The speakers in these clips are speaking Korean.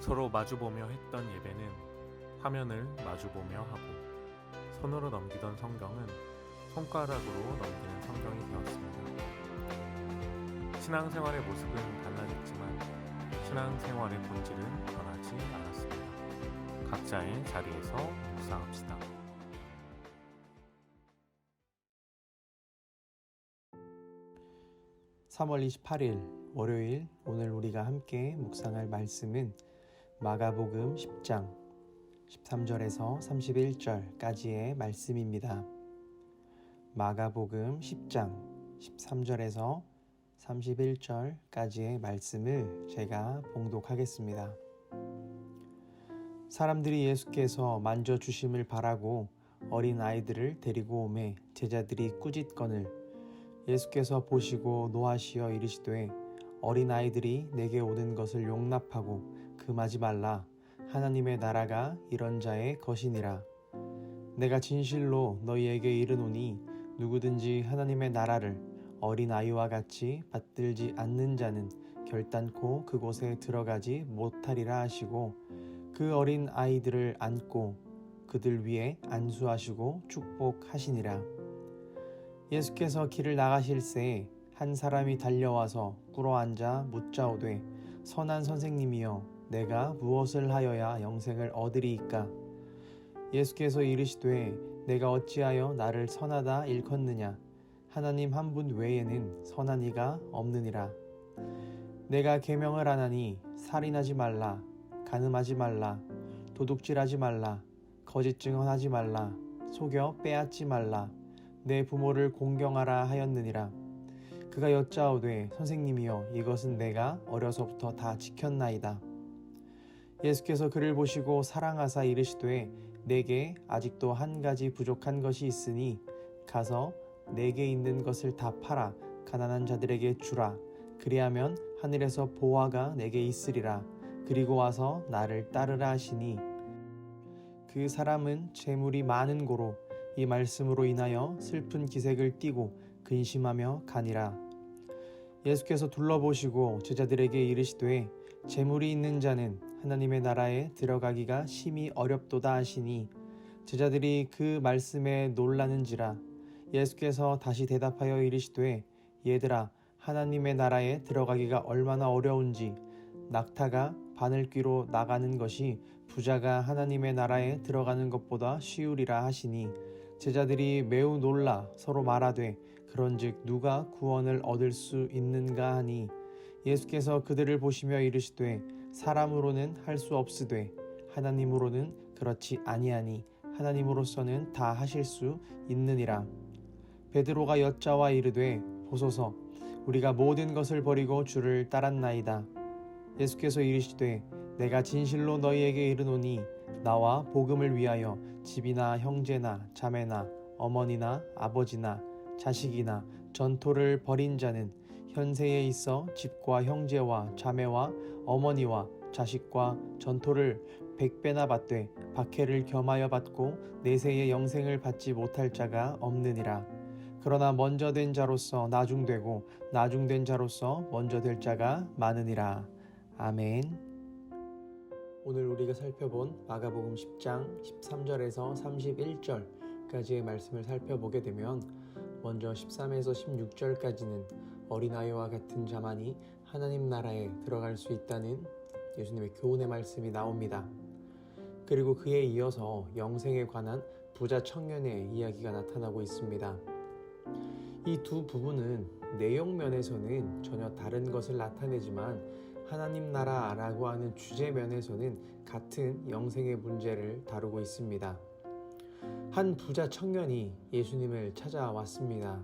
서로 마주보며 했던 예배는 화면을 마주보며 하고 손으로 넘기던 성경은 손가락으로 넘기는 성경이 되었습니다. 신앙생활의 모습은 달라졌지만 신앙생활의 본질은 변하지 않았습니다. 각자의 자리에서 묵상합시다. (3월 28일) 월요일, 오늘 우리가 함께 묵상할 말씀은 마가복음 10장 13절에서 31절까지의 말씀입니다. 마가복음 10장 13절에서 31절까지의 말씀을 제가 봉독하겠습니다. 사람들이 예수께서 만져주심을 바라고 어린 아이들을 데리고 오매 제자들이 꾸짖거늘 예수께서 보시고 노하시어 이르시되 어린 아이들이 내게 오는 것을 용납하고 금하지 말라. 하나님의 나라가 이런 자의 것이니라. 내가 진실로 너희에게 이르노니 누구든지 하나님의 나라를 어린 아이와 같이 받들지 않는 자는 결단코 그곳에 들어가지 못하리라 하시고 그 어린 아이들을 안고 그들 위에 안수하시고 축복하시니라. 예수께서 길을 나가실새 한 사람이 달려와서 꿇어앉아 묻자오되 선한 선생님이여 내가 무엇을 하여야 영생을 얻으리이까? 예수께서 이르시되 내가 어찌하여 나를 선하다 일컫느냐? 하나님 한 분 외에는 선한 이가 없느니라. 내가 계명을 하나니 살인하지 말라, 간음하지 말라, 도둑질하지 말라, 거짓 증언하지 말라, 속여 빼앗지 말라, 내 부모를 공경하라 하였느니라. 그가 여짜오되 선생님이여 이것은 내가 어려서부터 다 지켰나이다. 예수께서 그를 보시고 사랑하사 이르시되 내게 아직도 한 가지 부족한 것이 있으니 가서 내게 있는 것을 다 팔아 가난한 자들에게 주라. 그리하면 하늘에서 보화가 내게 있으리라. 그리고 와서 나를 따르라 하시니 그 사람은 재물이 많은 고로 이 말씀으로 인하여 슬픈 기색을 띠고 근심하며 가니라. 예수께서 둘러보시고 제자들에게 이르시되 재물이 있는 자는 하나님의 나라에 들어가기가 심히 어렵도다 하시니 제자들이 그 말씀에 놀라는지라. 예수께서 다시 대답하여 이르시되 얘들아 하나님의 나라에 들어가기가 얼마나 어려운지 낙타가 바늘귀로 나가는 것이 부자가 하나님의 나라에 들어가는 것보다 쉬우리라 하시니 제자들이 매우 놀라 서로 말하되 그런즉 누가 구원을 얻을 수 있는가 하니 예수께서 그들을 보시며 이르시되 사람으로는 할 수 없으되 하나님으로는 그렇지 아니하니 하나님으로서는 다 하실 수 있느니라. 베드로가 여짜와 이르되 보소서 우리가 모든 것을 버리고 주를 따랐나이다. 예수께서 이르시되 내가 진실로 너희에게 이르노니 나와 복음을 위하여 집이나 형제나 자매나 어머니나 아버지나 자식이나 전토를 벌인 자는 현세에 있어 집과 형제와 자매와 어머니와 자식과 전토를 100배나 받되 박해를 겸하여 받고 내세의 영생을 받지 못할 자가 없느니라. 그러나 먼저 된 자로서 나중되고 나중된 자로서 먼저 될 자가 많으니라. 아멘. 오늘 우리가 살펴본 마가복음 10장 13절에서 31절까지의 말씀을 살펴보게 되면 먼저 13에서 16절까지는 어린아이와 같은 자만이 하나님 나라에 들어갈 수 있다는 예수님의 교훈의 말씀이 나옵니다. 그리고 그에 이어서 영생에 관한 부자 청년의 이야기가 나타나고 있습니다. 이 두 부분은 내용 면에서는 전혀 다른 것을 나타내지만 하나님 나라라고 하는 주제 면에서는 같은 영생의 문제를 다루고 있습니다. 한 부자 청년이 예수님을 찾아왔습니다.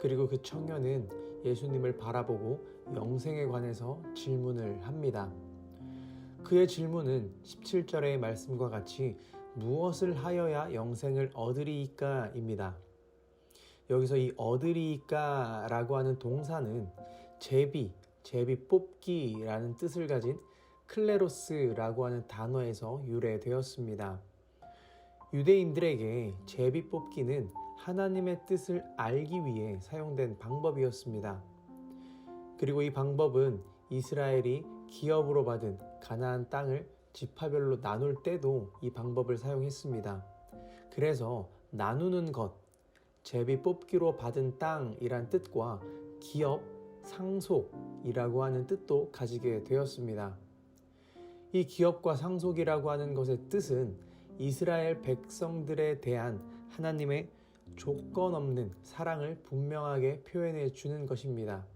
그리고 그 청년은 예수님을 바라보고 영생에 관해서 질문을 합니다. 그의 질문은 17절의 말씀과 같이 무엇을 하여야 영생을 얻으리이까 입니다. 여기서 이 얻으리이까 라고 하는 동사는 제비 뽑기라는 뜻을 가진 클레로스라고 하는 단어에서 유래되었습니다. 유대인들에게 제비 뽑기는 하나님의 뜻을 알기 위해 사용된 방법이었습니다. 그리고 이 방법은 이스라엘이 기업으로 받은 가나안 땅을 지파별로 나눌 때도 이 방법을 사용했습니다. 그래서 나누는 것, 제비 뽑기로 받은 땅이란 뜻과 기업, 상속이라고 하는 뜻도 가지게 되었습니다. 이 기업과 상속이라고 하는 것의 뜻은 이스라엘 백성들에 대한 하나님의 조건 없는 사랑을 분명하게 표현해 주는 것입니다.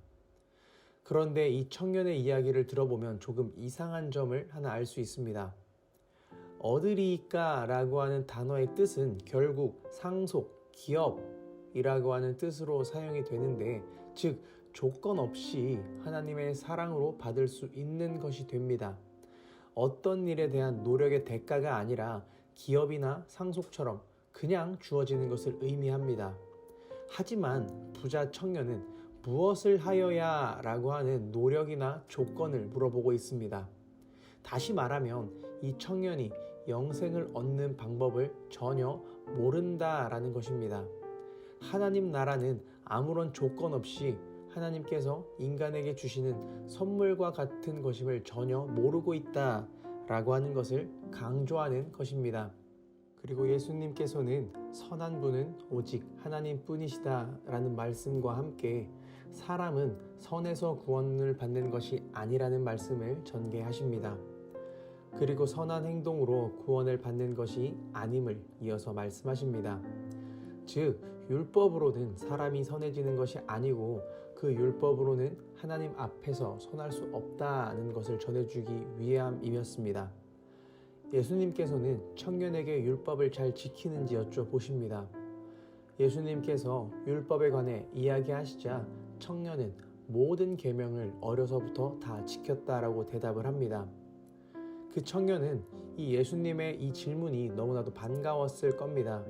그런데 이 청년의 이야기를 들어보면 조금 이상한 점을 하나 알 수 있습니다. 얻으리까 라고 하는 단어의 뜻은 결국 상속, 기업이라고 하는 뜻으로 사용이 되는데, 즉 조건 없이 하나님의 사랑으로 받을 수 있는 것이 됩니다. 어떤 일에 대한 노력의 대가가 아니라 기업이나 상속처럼 그냥 주어지는 것을 의미합니다. 하지만 부자 청년은 무엇을 하여야 라고 하는 노력이나 조건을 물어보고 있습니다. 다시 말하면 이 청년이 영생을 얻는 방법을 전혀 모른다라는 것입니다. 하나님 나라는 아무런 조건 없이 하나님께서 인간에게 주시는 선물과 같은 것임을 전혀 모르고 있다라고 하는 것을 강조하는 것입니다. 그리고 예수님께서는 선한 분은 오직 하나님뿐이시다라는 말씀과 함께 사람은 선에서 구원을 받는 것이 아니라는 말씀을 전개하십니다. 그리고 선한 행동으로 구원을 받는 것이 아님을 이어서 말씀하십니다. 즉 율법으로는 사람이 선해지는 것이 아니고 그 율법으로는 하나님 앞에서 선할 수 없다는 것을 전해주기 위함이었습니다. 예수님께서는 청년에게 율법을 잘 지키는지 여쭤보십니다. 예수님께서 율법에 관해 이야기하시자 청년은 모든 계명을 어려서부터 다 지켰다라고 대답을 합니다. 그 청년은 이 예수님의 이 질문이 너무나도 반가웠을 겁니다.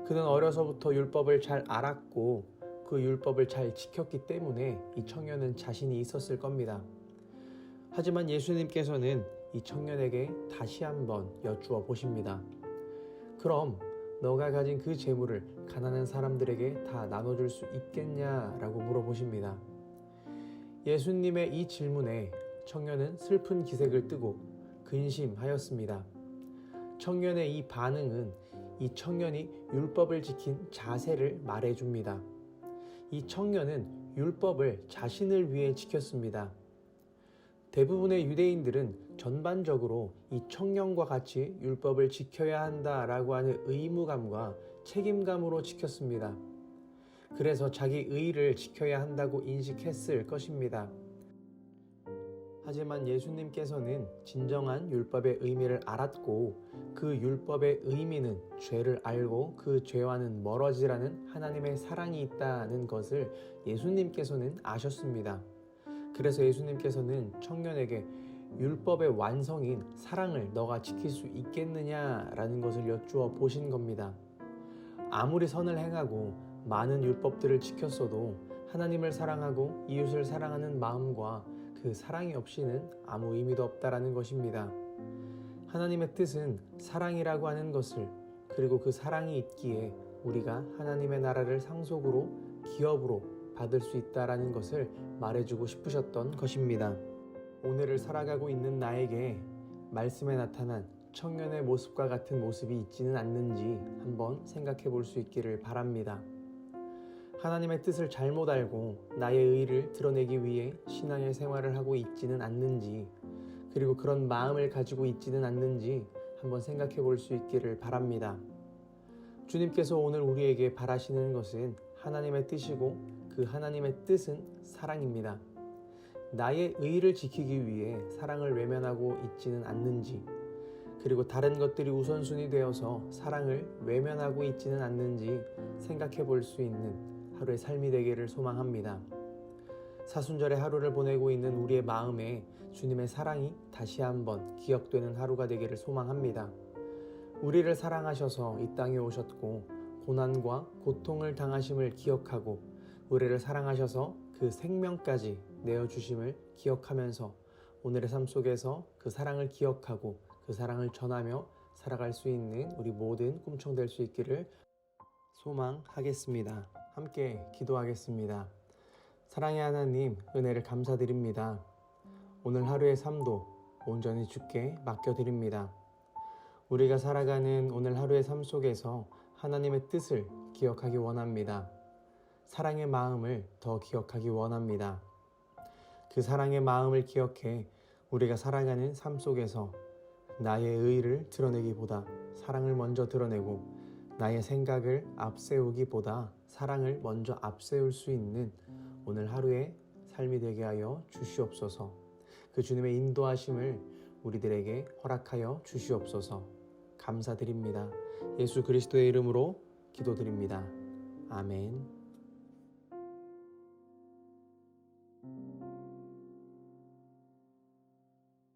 그는 어려서부터 율법을 잘 알았고 그 율법을 잘 지켰기 때문에 이 청년은 자신이 있었을 겁니다. 하지만 예수님께서는 이 청년에게 다시 한번 여쭈어 보십니다. 그럼 너가 가진 그 재물을 가난한 사람들에게 다 나눠줄 수 있겠냐라고 물어보십니다. 예수님의 이 질문에 청년은 슬픈 기색을 뜨고 근심하였습니다. 청년의 이 반응은 이 청년이 율법을 지킨 자세를 말해줍니다. 이 청년은 율법을 자신을 위해 지켰습니다. 대부분의 유대인들은 전반적으로 이 청년과 같이 율법을 지켜야 한다라고 하는 의무감과 책임감으로 지켰습니다. 그래서 자기 의를 지켜야 한다고 인식했을 것입니다. 하지만 예수님께서는 진정한 율법의 의미를 알았고 그 율법의 의미는 죄를 알고 그 죄와는 멀어지라는 하나님의 사랑이 있다는 것을 예수님께서는 아셨습니다. 그래서 예수님께서는 청년에게 율법의 완성인 사랑을 너가 지킬 수 있겠느냐라는 것을 여쭈어 보신 겁니다. 아무리 선을 행하고 많은 율법들을 지켰어도 하나님을 사랑하고 이웃을 사랑하는 마음과 그 사랑이 없이는 아무 의미도 없다라는 것입니다. 하나님의 뜻은 사랑이라고 하는 것을, 그리고 그 사랑이 있기에 우리가 하나님의 나라를 상속으로, 기업으로 받을 수 있다라는 것을 말해주고 싶으셨던 것입니다. 오늘을 살아가고 있는 나에게 말씀에 나타난 청년의 모습과 같은 모습이 있지는 않는지 한번 생각해 볼 수 있기를 바랍니다. 하나님의 뜻을 잘못 알고 나의 의를 드러내기 위해 신앙의 생활을 하고 있지는 않는지, 그리고 그런 마음을 가지고 있지는 않는지 한번 생각해 볼 수 있기를 바랍니다. 주님께서 오늘 우리에게 바라시는 것은 하나님의 뜻이고 그 하나님의 뜻은 사랑입니다. 나의 의를 지키기 위해 사랑을 외면하고 있지는 않는지, 그리고 다른 것들이 우선순위 되어서 사랑을 외면하고 있지는 않는지 생각해 볼 수 있는 하루의 삶이 되기를 소망합니다. 사순절의 하루를 보내고 있는 우리의 마음에 주님의 사랑이 다시 한번 기억되는 하루가 되기를 소망합니다. 우리를 사랑하셔서 이 땅에 오셨고 고난과 고통을 당하심을 기억하고 우리를 사랑하셔서 그 생명까지 내어주심을 기억하면서 오늘의 삶 속에서 그 사랑을 기억하고 그 사랑을 전하며 살아갈 수 있는 우리 모든 꿈청될 수 있기를 소망하겠습니다. 함께 기도하겠습니다. 사랑의 하나님, 은혜를 감사드립니다. 오늘 하루의 삶도 온전히 주께 맡겨드립니다. 우리가 살아가는 오늘 하루의 삶 속에서 하나님의 뜻을 기억하기 원합니다. 사랑의 마음을 더 기억하기 원합니다. 그 사랑의 마음을 기억해 우리가 살아가는 삶 속에서 나의 의의를 드러내기보다 사랑을 먼저 드러내고 나의 생각을 앞세우기보다 사랑을 먼저 앞세울 수 있는 오늘 하루의 삶이 되게 하여 주시옵소서. 그 주님의 인도하심을 우리들에게 허락하여 주시옵소서. 감사드립니다. 예수 그리스도의 이름으로 기도드립니다. 아멘.